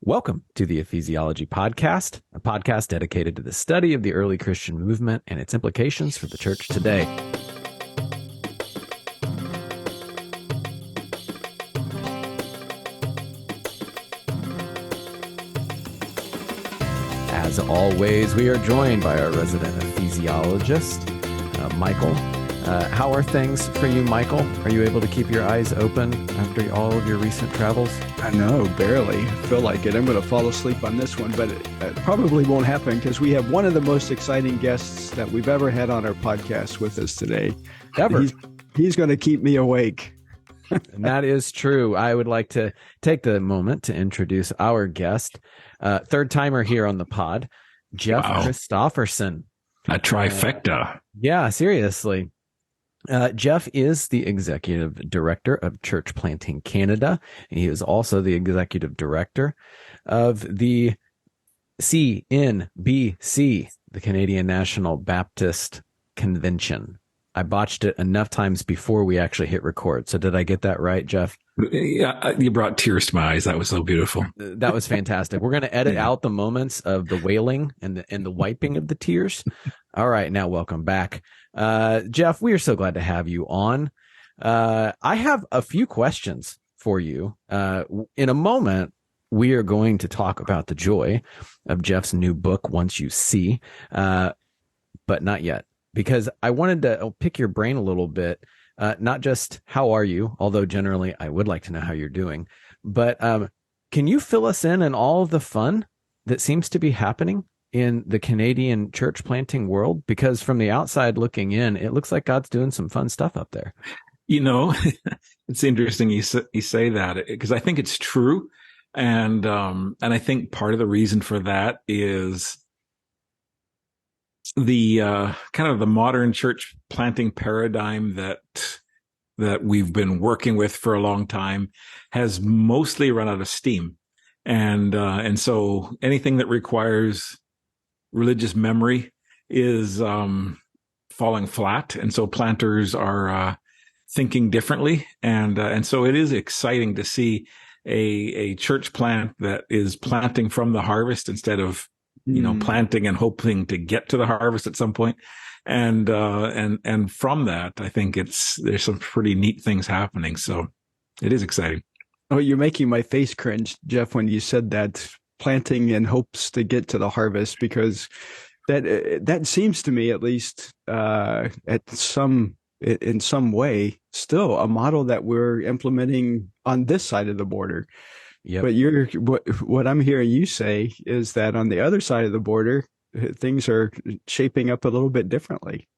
Welcome to the Ephesiology Podcast, a podcast dedicated to the study of the early Christian movement and its implications for the church today. As always, we are joined by our resident ephesiologist, Michael. How are things for you, Michael? Are you able to keep your eyes open after all of your recent travels? I know, barely. I feel like it. I'm going to fall asleep on this one, but it probably won't happen because we have one of the most exciting guests that we've ever had on our podcast with us today. Ever. He's going to keep me awake. And that is true. I would like to take the moment to introduce our guest, third timer here on the pod, Jeff Christopherson. A trifecta. Yeah, seriously. Jeff is the executive director of Church Planting Canada. He is also the executive director of the CNBC, the Canadian National Baptist Convention. I botched it enough times before we actually hit record. So did I get that right, Jeff? Yeah, you brought tears to my eyes. That was so beautiful. That was fantastic. We're going to edit out the moments of the wailing and the wiping of the tears. All right, now welcome back. Jeff, we are so glad to have you on. I have a few questions for you. In a moment, we are going to talk about the joy of Jeff's new book, Once You See, but not yet, because I wanted to pick your brain a little bit, not just how are you, although generally I would like to know how you're doing, but can you fill us in on all of the fun that seems to be happening in the Canadian church planting world? Because from the outside looking in, it looks like God's doing some fun stuff up there. You know, it's interesting you say that, because I think it's true. And I think part of the reason for that is the kind of the modern church planting paradigm that we've been working with for a long time has mostly run out of steam. And so anything that requires religious memory is falling flat, and so planters are thinking differently, and so it is exciting to see a church plant that is planting from the harvest instead of planting and hoping to get to the harvest at some point, and from that, I think there's some pretty neat things happening. So it is exciting. Oh, you're making my face cringe, Jeff, when you said that. Planting in hopes to get to the harvest, because that seems to me, at least in some way, still a model that we're implementing on this side of the border. Yep. But what I'm hearing you say is that on the other side of the border, things are shaping up a little bit differently.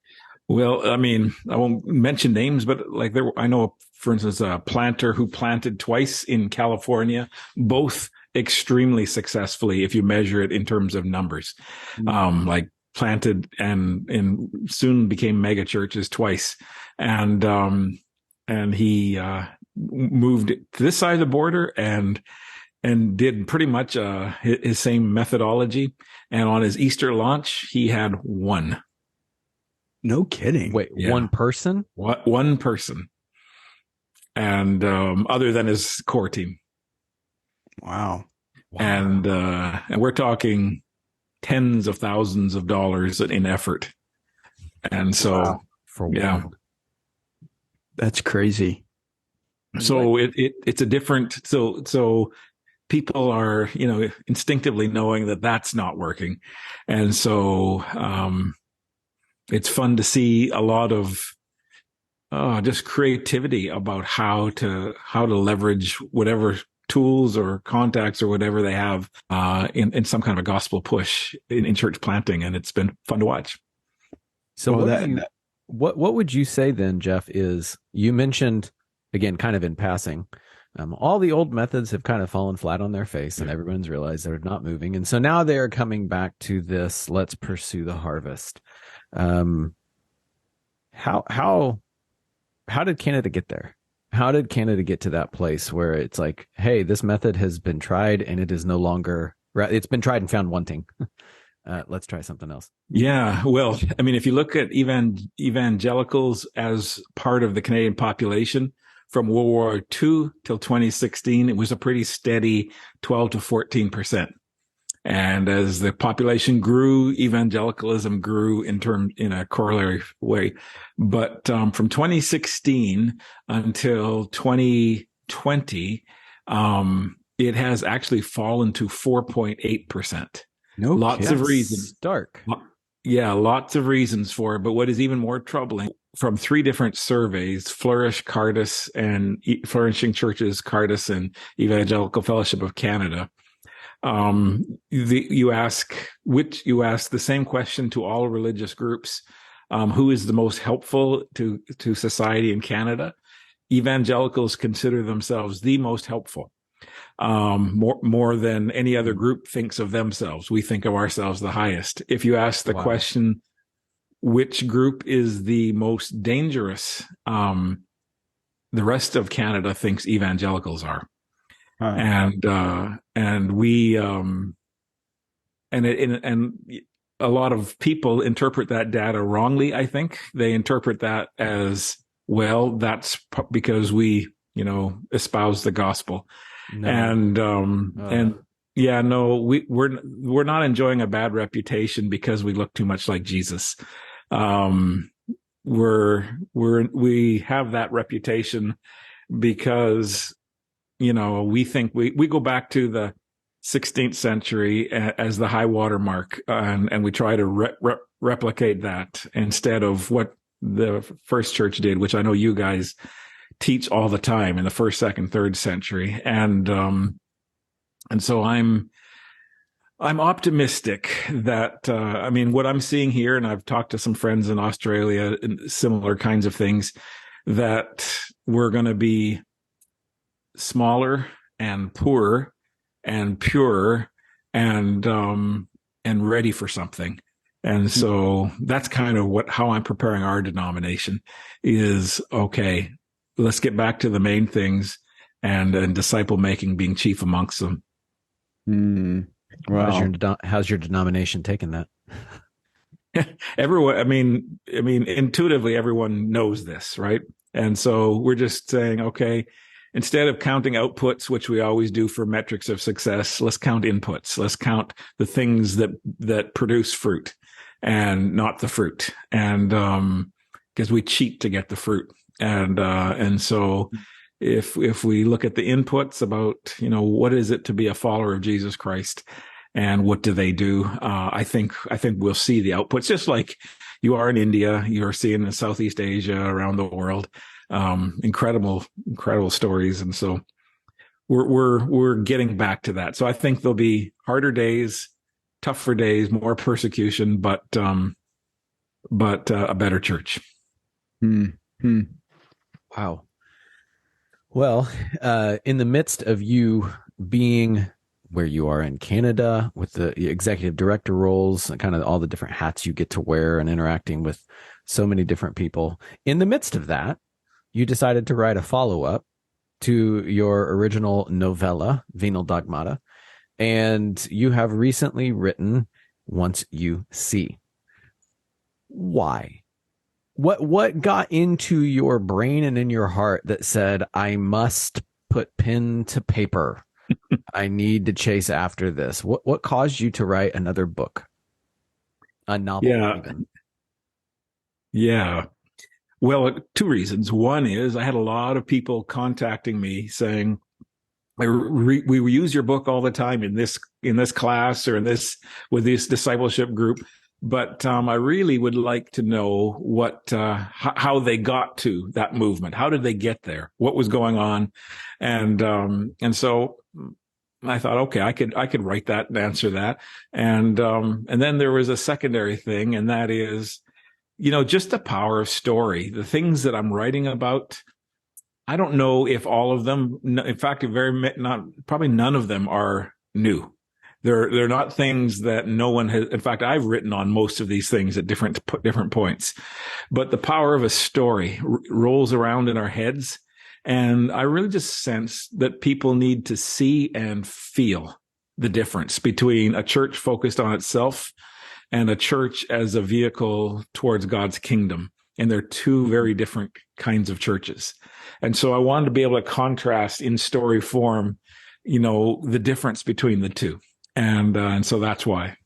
Well, I mean, I won't mention names, but I know, for instance, a planter who planted twice in California, both extremely successfully if you measure it in terms of numbers. Like planted and soon became mega churches twice. And he moved to this side of the border and did pretty much his same methodology. And on his Easter launch, he had one. No kidding. Wait, yeah. One person? One person. And other than his core team. Wow. And we're talking tens of thousands of dollars in effort. And so, for one. That's crazy. So it's a different, so people are, instinctively knowing that that's not working. And so, it's fun to see a lot of just creativity about how to leverage whatever tools or contacts or whatever they have in some kind of a gospel push in church planting, and it's been fun to watch. So what would you say then, Jeff, is you mentioned, again, kind of in passing, all the old methods have kind of fallen flat on their face, and everyone's realized they're not moving, and so now they're coming back to this, let's pursue the harvest. How did Canada get there? How did Canada get to that place where it's like, hey, this method has been tried and it is no longer, it's been tried and found wanting. Let's try something else. Yeah. Well, I mean, if you look at evangelicals as part of the Canadian population, from World War II till 2016, it was a pretty steady 12 to 14%. And as the population grew, evangelicalism grew in a corollary way. But from 2016 until 2020, it has actually fallen to 4.8%. No, lots of reasons. Stark. Yeah, lots of reasons for it. But what is even more troubling, from 3 different surveys, Flourish, Cardis, and Flourishing Churches, Cardis, and Evangelical Fellowship of Canada, you ask the same question to all religious groups: who is the most helpful to society in Canada? Evangelicals consider themselves the most helpful, more than any other group thinks of themselves. We think of ourselves the highest. If you ask the question, which group is the most dangerous, the rest of Canada thinks evangelicals are. And we, and a lot of people interpret that data wrongly. I think they interpret that as, well, that's because we, espouse the gospel. No. And we're not enjoying a bad reputation because we look too much like Jesus. We have that reputation because, we think we go back to the 16th century as the high water mark, and we try to replicate that instead of what the first church did, which I know you guys teach all the time in the 1st, 2nd, 3rd century. And so I'm optimistic that, what I'm seeing here, and I've talked to some friends in Australia and similar kinds of things, that we're going to be smaller and poorer and purer and ready for something. And so that's kind of how I'm preparing our denomination is, okay, let's get back to the main things and disciple making being chief amongst them. Wow. How's your denomination taking that? Everyone, intuitively, everyone knows this, right? And so we're just saying, okay, instead of counting outputs, which we always do for metrics of success, let's count inputs. Let's count the things that produce fruit and not the fruit. And, because we cheat to get the fruit. And so if we look at the inputs about, what is it to be a follower of Jesus Christ and what do they do? I think we'll see the outputs, just like you are in India, you're seeing in Southeast Asia, around the world. Incredible stories. And so we're getting back to that. So I think there'll be harder days, tougher days, more persecution, but a better church. Wow. Well, in the midst of you being where you are in Canada with the executive director roles and kind of all the different hats you get to wear and interacting with so many different people, in the midst of that, you decided to write a follow-up to your original novella, Venal Dogmata, and you have recently written Once You See. Why? What got into your brain and in your heart that said, I must put pen to paper? I need to chase after this. What caused you to write another book? A novel, even? Yeah. Well, 2 reasons. One is I had a lot of people contacting me saying, we use your book all the time in this class or with this discipleship group. But I really would like to know how they got to that movement. How did they get there? What was going on? And so I thought, okay, I could write that and answer that. And then there was a secondary thing, and that is, just the power of story. The things that I'm writing about, I don't know if all of them, in fact, probably none of them are new. They're not things that no one has. In fact, I've written on most of these things at different points. But the power of a story rolls around in our heads. And I really just sense that people need to see and feel the difference between a church focused on itself and a church as a vehicle towards God's kingdom. and they're two very different kinds of churches. And so I wanted to be able to contrast in story form, the difference between the two. And so that's why.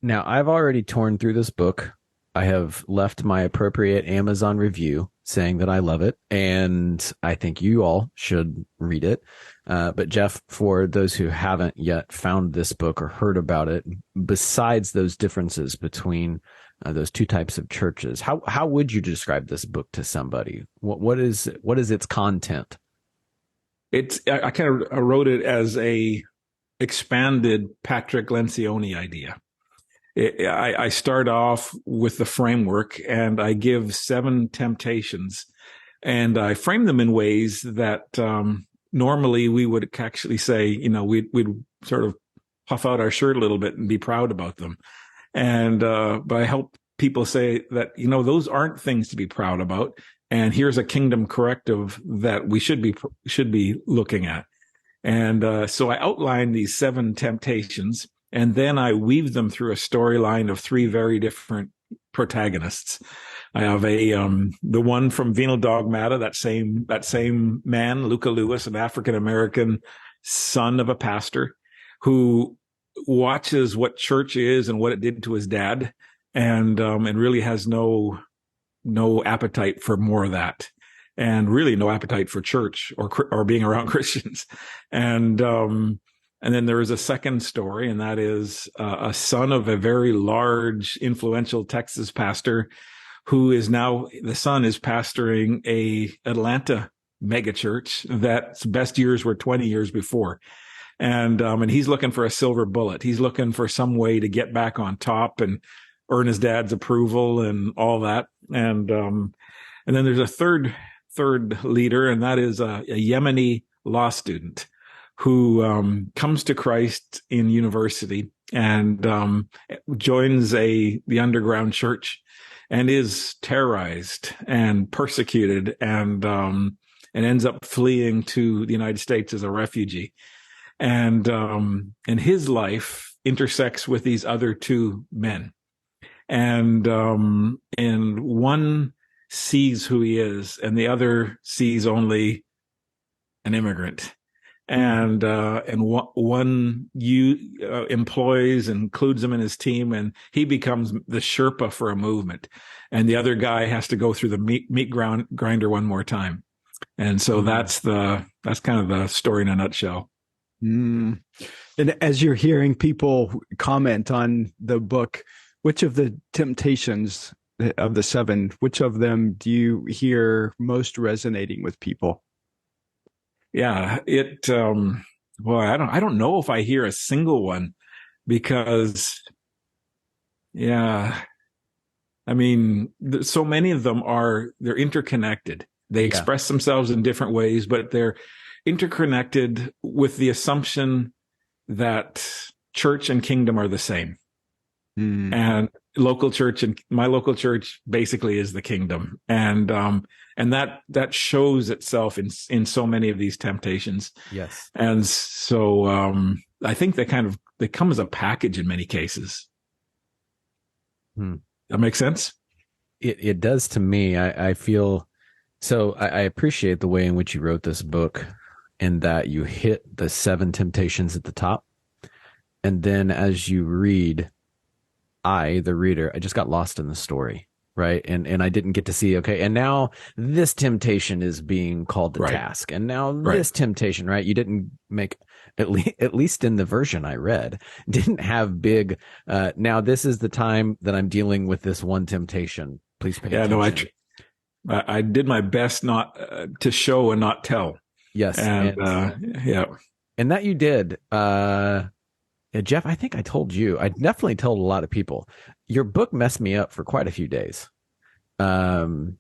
Now, I've already torn through this book. I have left my appropriate Amazon review saying that I love it, and I think you all should read it. But Jeff, for those who haven't yet found this book or heard about it, besides those differences between those two types of churches, how would you describe this book to somebody? What is its content? I kind of wrote it as a expanded Patrick Lencioni idea. I start off with the framework, and I give 7 temptations, and I frame them in ways that normally we would actually say, we'd sort of puff out our shirt a little bit and be proud about them. And but I help people say that, those aren't things to be proud about. And here's a kingdom corrective that we should be looking at. And so I outline these 7 temptations, and then I weave them through a storyline of 3 very different protagonists. I have the one from Venal Dogmata, that same man, Luca Lewis, an African-American son of a pastor who watches what church is and what it did to his dad, and really has no appetite for more of that, and really no appetite for church or being around Christians. And then there is a second story, and that is a son of a very large, influential Texas pastor who is now, the son is pastoring a Atlanta megachurch that's best years were 20 years before. And he's looking for a silver bullet. He's looking for some way to get back on top and earn his dad's approval and all that. And then there's a third leader, and that is a Yemeni law student who comes to Christ in university and joins the underground church and is terrorized and persecuted and ends up fleeing to the United States as a refugee. And his life intersects with these other 2 men. And one sees who he is, and the other sees only an immigrant. And one employs and includes him in his team, and he becomes the Sherpa for a movement, and the other guy has to go through the meat grinder one more time. And so that's kind of the story in a nutshell. And as you're hearing people comment on the book, which of the temptations of the 7, which of them do you hear most resonating with people? Yeah, I don't know if I hear a single one, because, so many of them they're interconnected. They express themselves in different ways, but they're interconnected with the assumption that church and kingdom are the same. And my local church basically is the kingdom. And that shows itself in so many of these temptations. Yes. And so I think they come as a package in many cases. That makes sense? It does to me. I feel so. I appreciate the way in which you wrote this book, in that you hit the 7 temptations at the top, and then as you read, the reader, I just got lost in the story, right? And I didn't get to see, okay, and now this temptation is being called to task, and now this temptation, right? You didn't make, at least in the version I read, didn't have big, now this is the time that I'm dealing with this one temptation. Please pay attention. No, I did my best not to show and not tell. Yes. And that you did. Jeff, I think I told you, I definitely told a lot of people, your book messed me up for quite a few days, in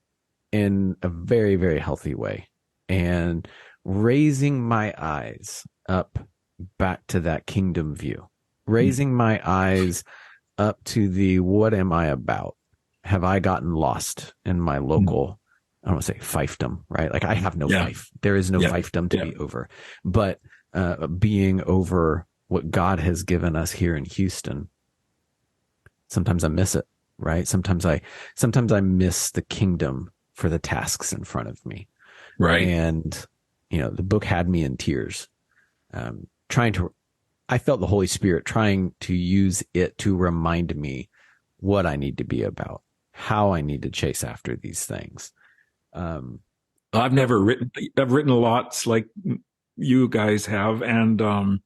a very, very healthy way, and raising my eyes up back to that kingdom view, raising my eyes up to the, what am I about? Have I gotten lost in my local, I don't want to say fiefdom, right? Like I have no fief. There is no fiefdom to be over, but being over what God has given us here in Houston. Sometimes I miss it. right? Sometimes I miss the kingdom for the tasks in front of me. Right. And, the book had me in tears, I felt the Holy Spirit trying to use it to remind me what I need to be about, how I need to chase after these things. I've written lots like you guys have, but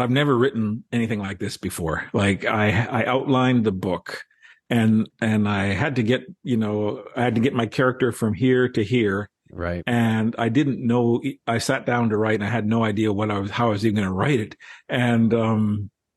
I've never written anything like this before. Like I outlined the book and I had to get my character from here to here. Right. And I didn't know, I sat down to write and I had no idea how I was even going to write it. And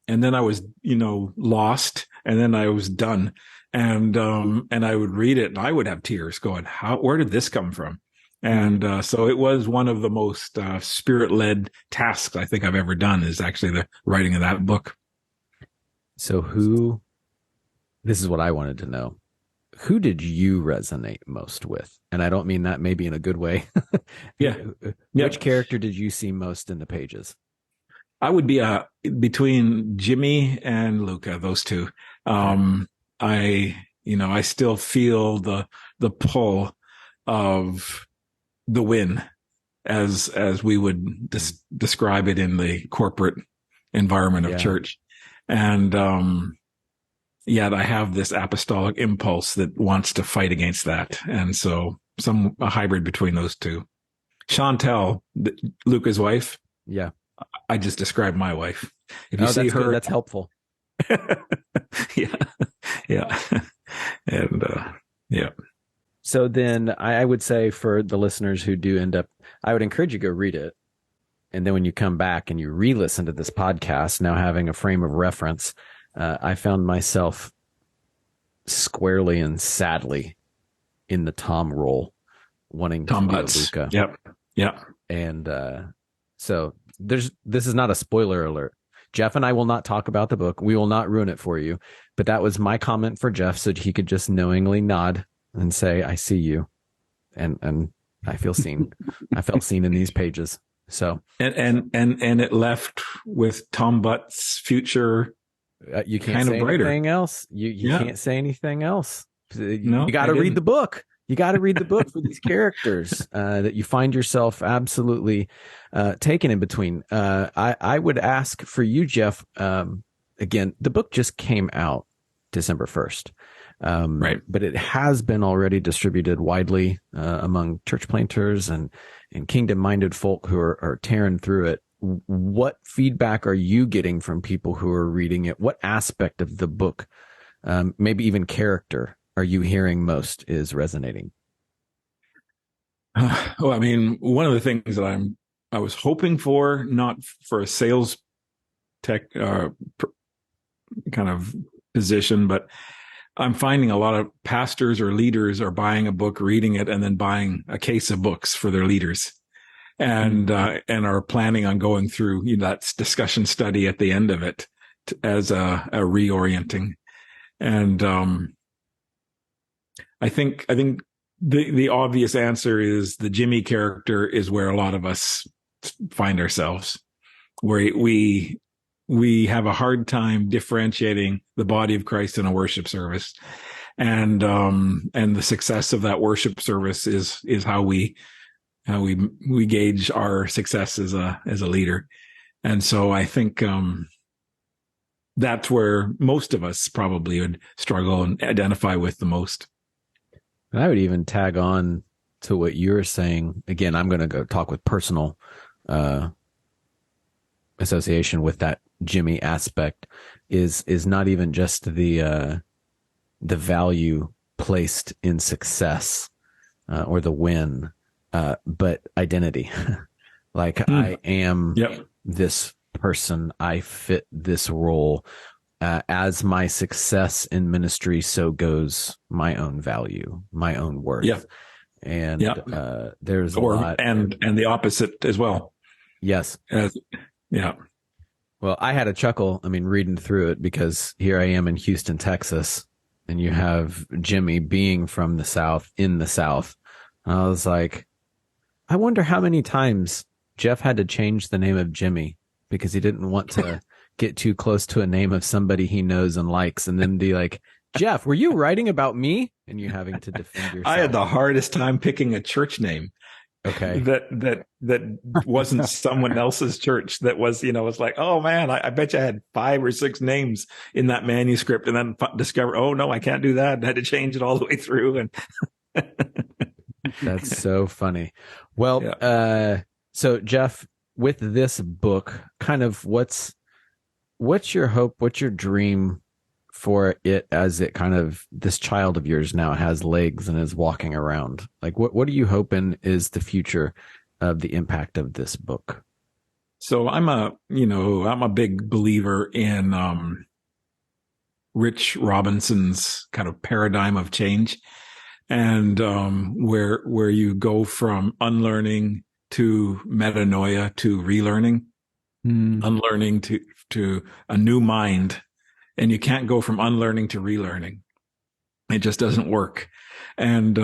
then I was, lost, and then I was done. And I would read it and I would have tears going, where did this come from? And so it was one of the most spirit-led tasks I think I've ever done, is actually the writing of that book. So this is what I wanted to know. Who did you resonate most with? And I don't mean that maybe in a good way. Yeah. Which character did you see most in the pages? I would be between Jimmy and Luca, those two. I still feel the pull of the win, as we would describe it in the corporate environment of church. And yet I have this apostolic impulse that wants to fight against that. And so a hybrid between those two. Chantel, Luca's wife. Yeah. I just described my wife. If you see her, good. That's helpful. Yeah. Yeah. And, yeah. So then I would say, for the listeners who do end up, I would encourage you to go read it. And then when you come back and you re-listen to this podcast, now having a frame of reference, I found myself squarely and sadly in the Tom role, wanting Tom to be Butts. Luca. Yep. And so this is not a spoiler alert. Jeff and I will not talk about the book. We will not ruin it for you. But that was my comment for Jeff, so he could just knowingly nod and say, I see you. And I feel seen. I felt seen in these pages. So and it left with Tom Butts' future. You can't say anything else. You can't say anything else. You got to read the book. You got to read the book for these characters that you find yourself absolutely taken in between. I would ask for you, Jeff. Again, the book just came out December 1st. Right. But it has been already distributed widely among church planters and kingdom-minded folk who are tearing through it. What feedback are you getting from people who are reading it? What aspect of the book, maybe even character, are you hearing most is resonating? Well, I mean, one of the things that I was hoping for, not for a sales tech kind of position, but I'm finding a lot of pastors or leaders are buying a book, reading it, and then buying a case of books for their leaders. And are planning on going through that discussion study at the end of it as a reorienting. And I think the obvious answer is the Jimmy character is where a lot of us find ourselves, where we have a hard time differentiating the body of Christ in a worship service, and the success of that worship service is how we gauge our success as a leader. And so I think that's where most of us probably would struggle and identify with the most. And I would even tag on to what you're saying. Again, I'm going to go talk with personal association with that Jimmy aspect is not even just the value placed in success or the win, but identity. Like I am this person. I fit this role. As my success in ministry, so goes my own value, my own worth. Yeah. And there's a lot. And the opposite as well. Yes. Yeah. Well, I had a chuckle, reading through it, because here I am in Houston, Texas, and you have Jimmy being from the South, in the South. And I was like, I wonder how many times Jeff had to change the name of Jimmy because he didn't want to get too close to a name of somebody he knows and likes, and then be like, Jeff, were you writing about me and you having to defend yourself? I had the hardest time picking a church name. Okay. That wasn't someone else's church. That was, it's like, oh man, I bet you I had 5 or 6 names in that manuscript, and then discovered, oh no, I can't do that. I had to change it all the way through. And that's so funny. Well, yeah. So Jeff, with this book, kind of what's your hope? What's your dream for it as it kind of, this child of yours now has legs and is walking around? Like, what are you hoping is the future of the impact of this book? So I'm a big believer in Rich Robinson's kind of paradigm of change, and where you go from unlearning to metanoia to relearning, unlearning to a new mind. And you can't go from unlearning to relearning. It just doesn't work. And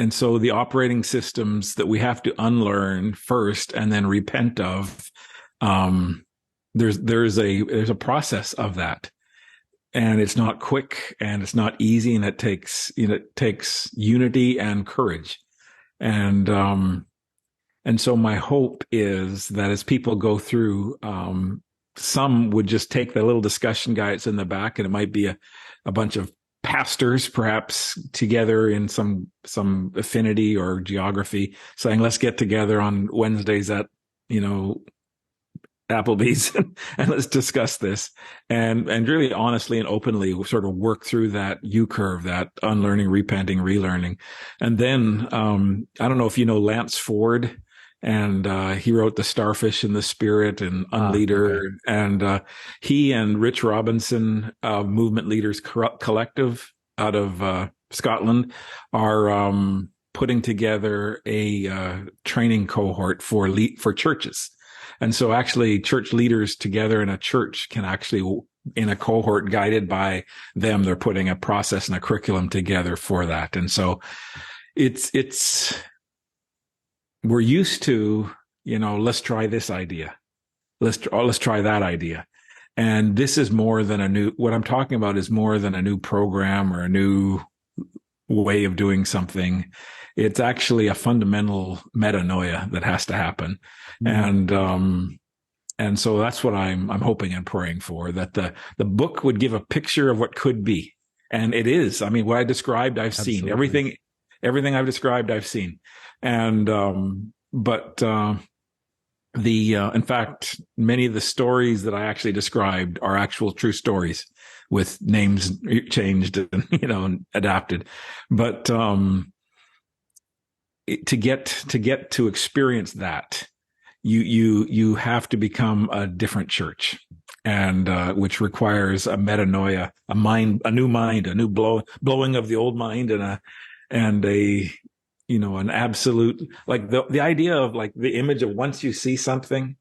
so the operating systems that we have to unlearn first and then repent of, there's a process of that. And it's not quick and it's not easy, and it takes unity and courage. And so my hope is that as people go through, some would just take the little discussion guides in the back, and it might be a bunch of pastors perhaps together in some affinity or geography saying, let's get together on Wednesdays at, Applebee's and let's discuss this, and really honestly and openly we'll sort of work through that U-curve, that unlearning, repenting, relearning. And then, I don't know if you know Lance Ford, and he wrote The Starfish and the Spirit and Unleader. Okay. And he and Rich Robinson, Movement Leaders Collective out of Scotland, are putting together a training cohort for churches. And so actually church leaders together in a church can actually, in a cohort guided by them, they're putting a process and a curriculum together for that. And so we're used to, let's try this idea. Let's try that idea. And this is more than what I'm talking about is more than a new program or a new way of doing something. It's actually a fundamental metanoia that has to happen. Mm-hmm. And so that's what I'm hoping and praying for, that the book would give a picture of what could be. And it is. I mean, what I described, I've seen. Everything I've described, I've seen. And, in fact, many of the stories that I actually described are actual true stories with names changed and, and adapted. But, to get to experience that, you have to become a different church, and, which requires a metanoia, a new mind, a new blowing of the old mind, and a an absolute, like the idea of like the image of once you see something,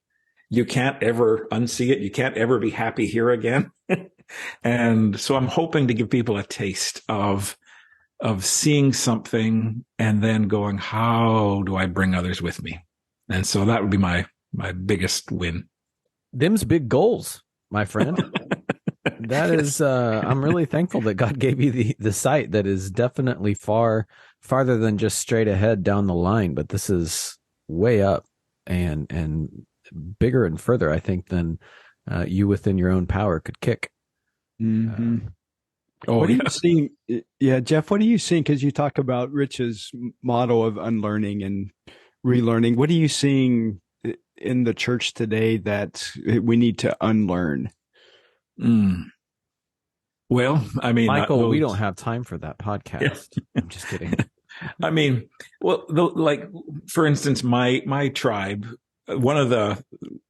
you can't ever unsee it. You can't ever be happy here again. And so I'm hoping to give people a taste of seeing something and then going, how do I bring others with me? And so that would be my biggest win. Them's big goals, my friend. That is, I'm really thankful that God gave you the sight that is definitely farther than just straight ahead down the line, but this is way up and bigger and further, I think, than you within your own power could kick. Mm-hmm. What are you seeing? Yeah, Jeff, what are you seeing? Because you talk about Rich's model of unlearning and relearning. What are you seeing in the church today that we need to unlearn? Well, I mean, Michael, we don't have time for that podcast. Yeah. I'm just kidding. I mean, well, like, for instance, my tribe, one of the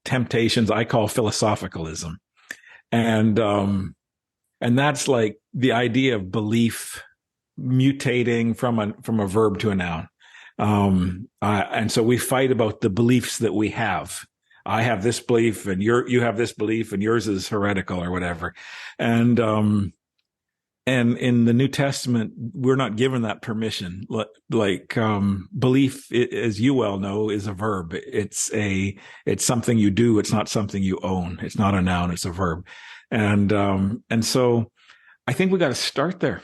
temptations I call philosophicalism. And that's like the idea of belief mutating from a verb to a noun. And so we fight about the beliefs that we have. I have this belief and you have this belief and yours is heretical or whatever. And in the New Testament, we're not given that permission. Like, belief, as you well know, is a verb. It's something you do. It's not something you own. It's not a noun. It's a verb. And so I think we got to start there,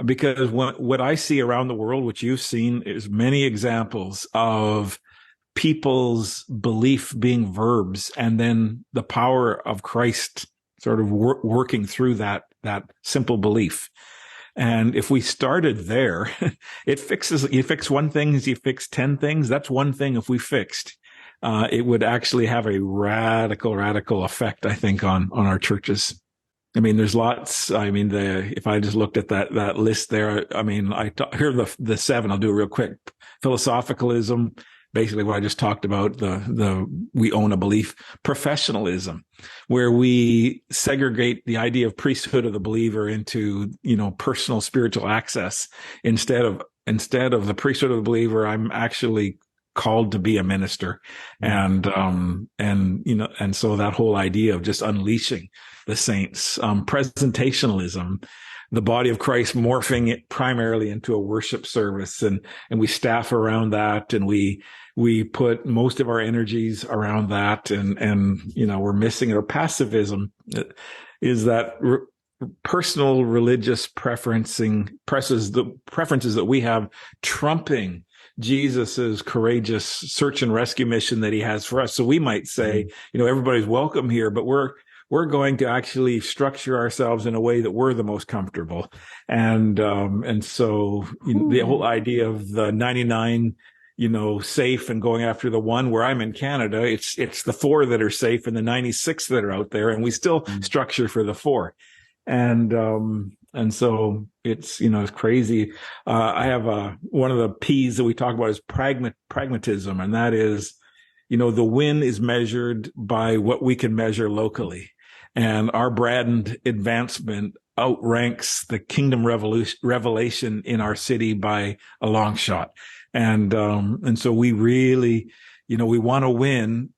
because what I see around the world, which you've seen, is many examples of people's belief being verbs, and then the power of Christ sort of working through that simple belief. And if we started there, you fix one thing, you fix 10 things. That's one thing. If we fixed, it would actually have a radical effect, I think, on our churches. I mean, there's lots. I mean, if I just looked at that list there, I mean, here are the 7. I'll do it real quick. Philosophicalism, basically what I just talked about, we own a belief. Professionalism, where we segregate the idea of priesthood of the believer into, personal spiritual access. Instead of the priesthood of the believer, I'm actually called to be a minister. And so that whole idea of just unleashing the saints. Presentationalism, the body of Christ morphing it primarily into a worship service, and we staff around that, and we put most of our energies around that, and we're missing it. Or passivism is that personal religious preferences that we have trumping Jesus's courageous search and rescue mission that he has for us. So we might say, everybody's welcome here, but we're going to actually structure ourselves in a way that we're the most comfortable. And so the whole idea of the 99, safe, and going after the one. Where I'm in Canada, it's the 4 that are safe and the 96 that are out there, and we still structure for the 4. And so it's, it's crazy. I have one of the P's that we talk about is pragmatism. And that is, the win is measured by what we can measure locally. And our brand advancement outranks the kingdom revelation in our city by a long shot. And so we really, we want to win.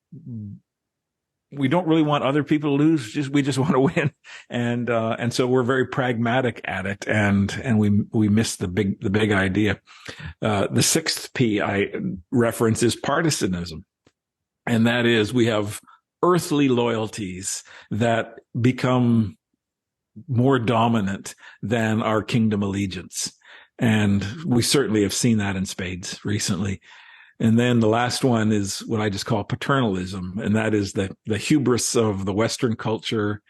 We don't really want other people to lose. We just want to win. And so we're very pragmatic at it. And we miss the big idea. The 6th P I reference is partisanism. And that is, we have earthly loyalties that become more dominant than our kingdom allegiance. And we certainly have seen that in spades recently. And then the last one is what I just call paternalism. And that is the hubris of the Western culture,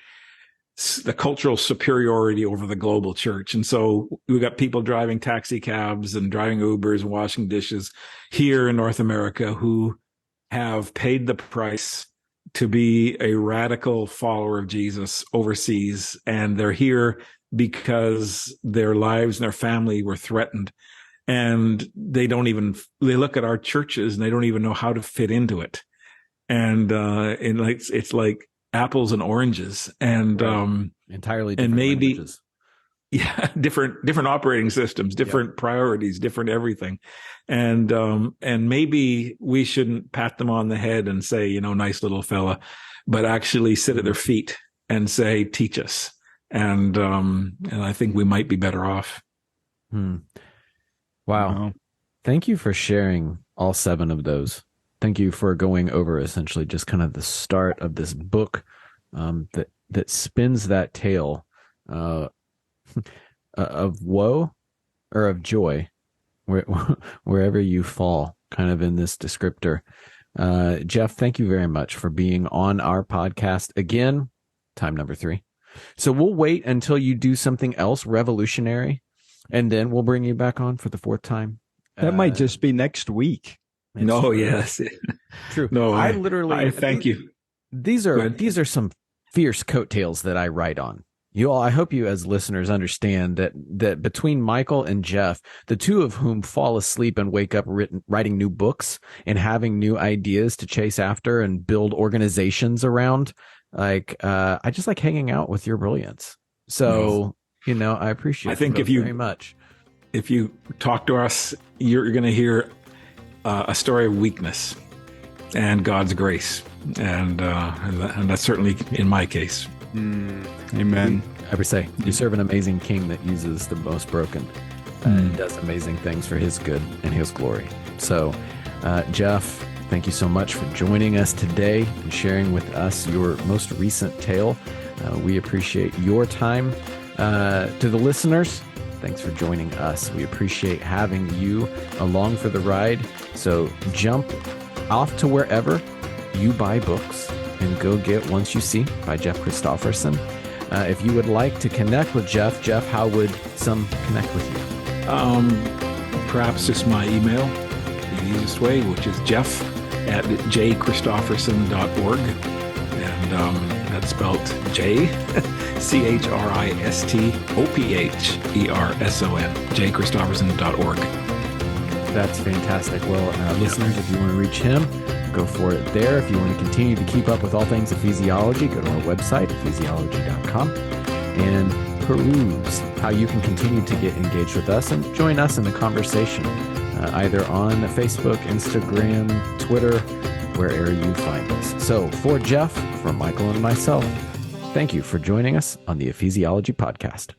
the cultural superiority over the global church. And so we've got people driving taxi cabs and driving Ubers and washing dishes here in North America who have paid the price to be a radical follower of Jesus overseas. And they're here because their lives and their family were threatened. And they look at our churches and they don't even know how to fit into it. And it's like apples and oranges, and entirely different and maybe languages. different operating systems, different priorities, different everything. And maybe we shouldn't pat them on the head and say, nice little fella, but actually sit at their feet and say, teach us. And I think we might be better off. Wow. Thank you for sharing all 7 of those. Thank you for going over essentially just kind of the start of this book that spins that tale of woe or of joy, wherever you fall, kind of in this descriptor. Jeff, thank you very much for being on our podcast again, time number 3. So we'll wait until you do something else revolutionary, and then we'll bring you back on for the 4th time. That might just be next week. No, yes. True. No, I thank you. These are some fierce coattails that I write on. You all, I hope you as listeners understand that between Michael and Jeff, the 2 of whom fall asleep and wake up writing new books and having new ideas to chase after and build organizations around, I just like hanging out with your brilliance. So, I appreciate it very much. If you talk to us, you're going to hear a story of weakness and God's grace. And that's certainly in my case. Amen. I would say you serve an amazing king that uses the most broken and does amazing things for his good and his glory. So, Jeff, thank you so much for joining us today and sharing with us your most recent tale. We appreciate your time. To the listeners, thanks for joining us. We appreciate having you along for the ride. So jump off to wherever you buy books and go get Once You See by Jeff Christopherson. If you would like to connect with Jeff, how would some connect with you? Perhaps just my email, the easiest way, which is jeff@jchristopherson.org. And that's spelled JChristopherson, jchristopherson.org. That's fantastic. Well, listeners, if you want to reach him, go for it there. If you want to continue to keep up with all things ephesiology, go to our website, ephesiology.com, and peruse how you can continue to get engaged with us and join us in the conversation, either on Facebook, Instagram, Twitter, wherever you find us. So for Jeff, from Michael and myself, thank you for joining us on the Ephesiology Podcast.